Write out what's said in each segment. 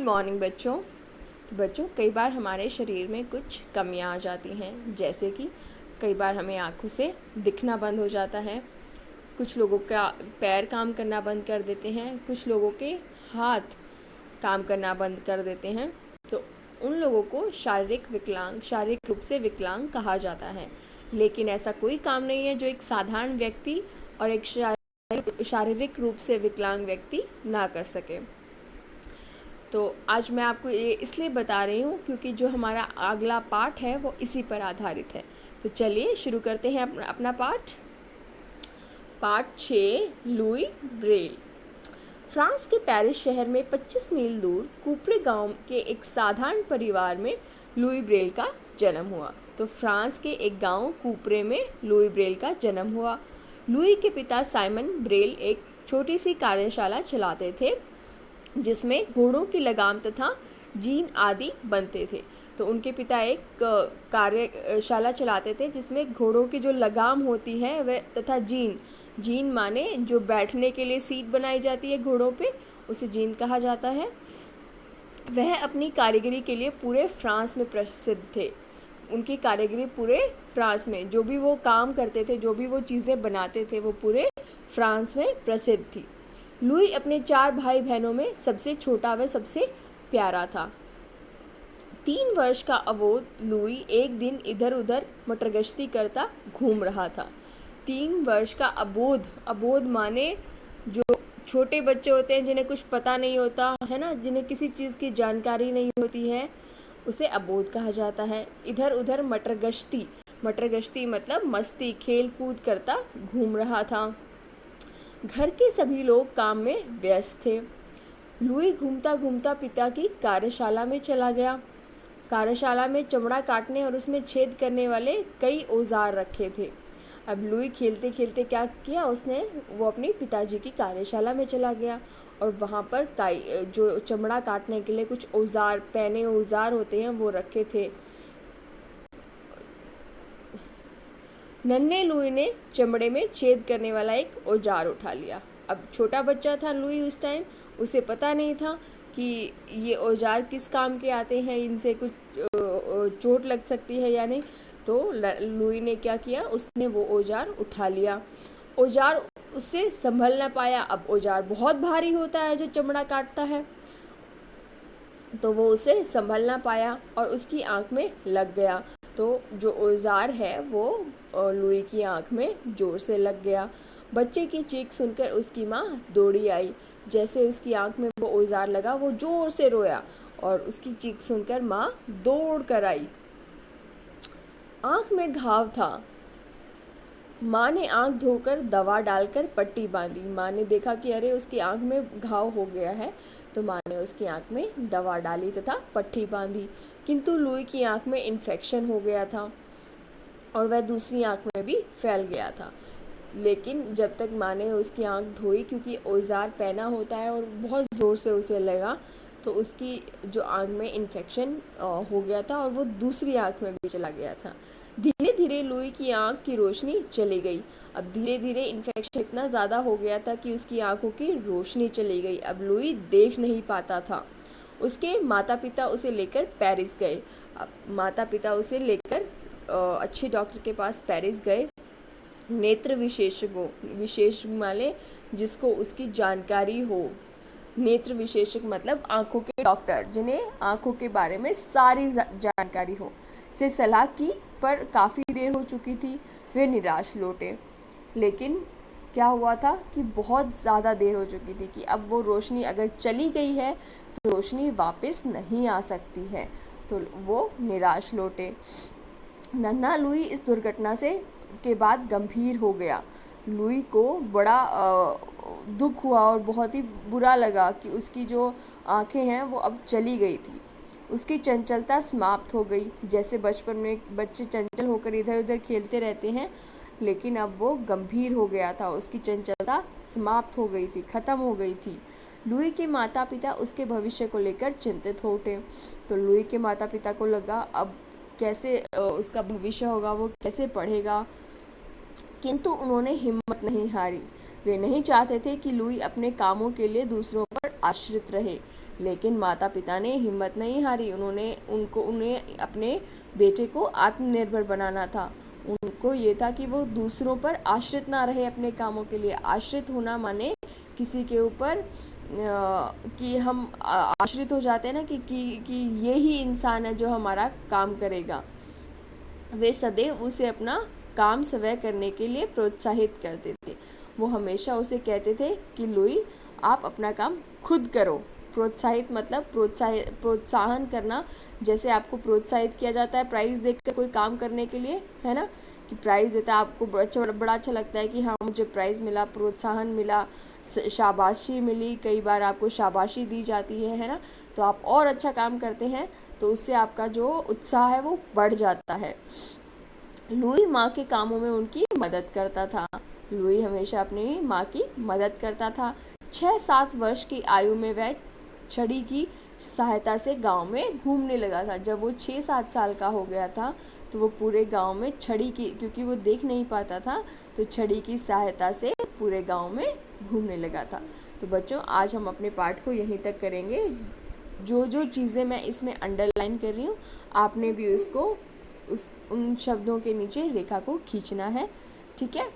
Good morning बच्चों। तो बच्चों, कई बार हमारे शरीर में कुछ कमियां आ जाती हैं, जैसे कि कई बार हमें आँखों से दिखना बंद हो जाता है, कुछ लोगों का पैर काम करना बंद कर देते हैं, कुछ लोगों के हाथ काम करना बंद कर देते हैं। तो उन लोगों को शारीरिक रूप से विकलांग कहा जाता है। लेकिन ऐसा कोई काम नहीं है जो एक साधारण व्यक्ति और एक शारीरिक रूप से विकलांग व्यक्ति ना कर सके। तो आज मैं आपको ये इसलिए बता रही हूँ क्योंकि जो हमारा अगला पाठ है वो इसी पर आधारित है। तो चलिए शुरू करते हैं अपना पाठ 6, लुई ब्रेल। फ्रांस के पेरिस शहर में 25 मील दूर कूपरे गांव के एक साधारण परिवार में लुई ब्रेल का जन्म हुआ। तो फ्रांस के एक गांव कूपरे में लुई ब्रेल का जन्म हुआ। लुई के पिता साइमन ब्रेल एक छोटी सी कार्यशाला चलाते थे जिसमें घोड़ों की लगाम तथा जीन आदि बनते थे। तो उनके पिता एक कार्यशाला चलाते थे जिसमें घोड़ों की जो लगाम होती है वह तथा जीन माने जो बैठने के लिए सीट बनाई जाती है घोड़ों पे, उसे जीन कहा जाता है। वह अपनी कारीगरी के लिए पूरे फ्रांस में प्रसिद्ध थे। उनकी कारीगरी पूरे फ्रांस में, जो भी वो काम करते थे, जो भी वो चीज़ें बनाते थे, वो पूरे फ्रांस में प्रसिद्ध थी। लुई अपने 4 भाई बहनों में सबसे छोटा व सबसे प्यारा था। 3 वर्ष का अबोध लुई एक दिन इधर उधर मटरगश्ती करता घूम रहा था। 3 वर्ष का अबोध माने जो छोटे बच्चे होते हैं जिन्हें कुछ पता नहीं होता है ना, जिन्हें किसी चीज़ की जानकारी नहीं होती है, उसे अबोध कहा जाता है। इधर उधर मटरगश्ती मतलब मस्ती खेल कूद करता घूम रहा था। घर के सभी लोग काम में व्यस्त थे। लुई घूमता घूमता पिता की कार्यशाला में चला गया। कार्यशाला में चमड़ा काटने और उसमें छेद करने वाले कई औजार रखे थे। अब लुई खेलते खेलते क्या किया, वो अपने पिताजी की कार्यशाला में चला गया और वहाँ पर जो चमड़ा काटने के लिए कुछ पैने औजार होते हैं वो रखे थे। नन्हे लुई ने चमड़े में छेद करने वाला एक औजार उठा लिया। अब छोटा बच्चा था लुई उस टाइम, उसे पता नहीं था कि ये औजार किस काम के आते हैं, इनसे कुछ चोट लग सकती है या नहीं। तो लुई ने क्या किया, उसने वो औजार उठा लिया। औजार उससे संभल ना पाया। अब औजार बहुत भारी होता है जो चमड़ा काटता है, तो वो उसे संभल ना पाया और उसकी आँख में लग गया। तो जो औजार है वो लुई की आँख में ज़ोर से लग गया। बच्चे की चीख सुनकर उसकी माँ दौड़ी आई। जैसे उसकी आँख में वो औजार लगा, वो ज़ोर से रोया और उसकी चीख सुनकर माँ दौड़ कर आई। आँख में घाव था। माँ ने आँख धोकर दवा डालकर पट्टी बांधी। माँ ने देखा कि अरे उसकी आँख में घाव हो गया है, तो माँ ने उसकी आँख में दवा डाली तथा पट्टी बांधी। किंतु लुई की आँख में इन्फेक्शन हो गया था और वह दूसरी आँख में भी फैल गया था। लेकिन जब तक माँ ने उसकी आँख धोई, क्योंकि औजार पहना होता है और बहुत ज़ोर से उसे लगा, तो उसकी जो आँख में इन्फेक्शन हो गया था और वो दूसरी आँख में भी चला गया था। धीरे धीरे लुई की आँख की रोशनी चली गई। अब धीरे धीरे इन्फेक्शन इतना ज़्यादा हो गया था कि उसकी आँखों की रोशनी चली गई। अब लुई देख नहीं पाता था। उसके माता पिता उसे लेकर पेरिस गए। अब माता पिता उसे लेकर अच्छे डॉक्टर के पास पेरिस गए। नेत्र विशेषज्ञ माने जिसको उसकी जानकारी हो। नेत्र विशेषज्ञ मतलब आँखों के डॉक्टर, जिन्हें आँखों के बारे में सारी जानकारी हो, से सलाह की, पर काफ़ी देर हो चुकी थी। वे निराश लौटे। लेकिन क्या हुआ था कि बहुत ज़्यादा देर हो चुकी थी कि अब वो रोशनी अगर चली गई है तो रोशनी वापस नहीं आ सकती है। तो वो निराश लौटे। नन्हा लुई इस दुर्घटना के बाद गंभीर हो गया। लुई को बड़ा दुख हुआ और बहुत ही बुरा लगा कि उसकी जो आँखें हैं वो अब चली गई थी। उसकी चंचलता समाप्त हो गई। जैसे बचपन में बच्चे चंचल होकर इधर उधर खेलते रहते हैं, लेकिन अब वो गंभीर हो गया था। उसकी चंचलता समाप्त हो गई थी, ख़त्म हो गई थी। लुई के माता पिता उसके भविष्य को लेकर चिंतित हो उठे। तो लुई के माता पिता को लगा अब कैसे उसका भविष्य होगा, वो कैसे पढ़ेगा। किंतु उन्होंने हिम्मत नहीं हारी। वे नहीं चाहते थे कि लुई अपने कामों के लिए दूसरों पर आश्रित रहे। लेकिन माता पिता ने हिम्मत नहीं हारी। उन्हें अपने बेटे को आत्मनिर्भर बनाना था। उनको ये था कि वो दूसरों पर आश्रित ना रहे अपने कामों के लिए। आश्रित होना माने किसी के ऊपर कि हम आश्रित हो जाते हैं ना कि ये ही इंसान है जो हमारा काम करेगा। वे सदैव उसे अपना काम स्वयं करने के लिए प्रोत्साहित करते थे। वो हमेशा उसे कहते थे कि लुई, आप अपना काम खुद करो। प्रोत्साहित मतलब प्रोत्साहन करना। जैसे आपको प्रोत्साहित किया जाता है प्राइज़ देकर कोई काम करने के लिए, है ना, कि प्राइज़ देता है आपको, बड़ा अच्छा लगता है कि हाँ मुझे प्राइज़ मिला, प्रोत्साहन मिला, शाबाशी मिली। कई बार आपको शाबाशी दी जाती है ना, तो आप और अच्छा काम करते हैं, तो उससे आपका जो उत्साह है वो बढ़ जाता है। लुई माँ के कामों में उनकी मदद करता था। लुई हमेशा अपनी माँ की मदद करता था। 6-7 वर्ष की आयु में वह छड़ी की सहायता से गांव में घूमने लगा था। जब वो 6-7 साल का हो गया था तो वो पूरे गांव में छड़ी की, क्योंकि वो देख नहीं पाता था, तो छड़ी की सहायता से पूरे गांव में घूमने लगा था। तो बच्चों, आज हम अपने पाठ को यहीं तक करेंगे। जो जो चीज़ें मैं इसमें अंडरलाइन कर रही हूँ, आपने भी उसको उन शब्दों के नीचे रेखा को खींचना है, ठीक है।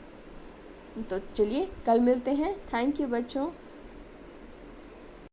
तो चलिए कल मिलते हैं। थैंक यू बच्चों।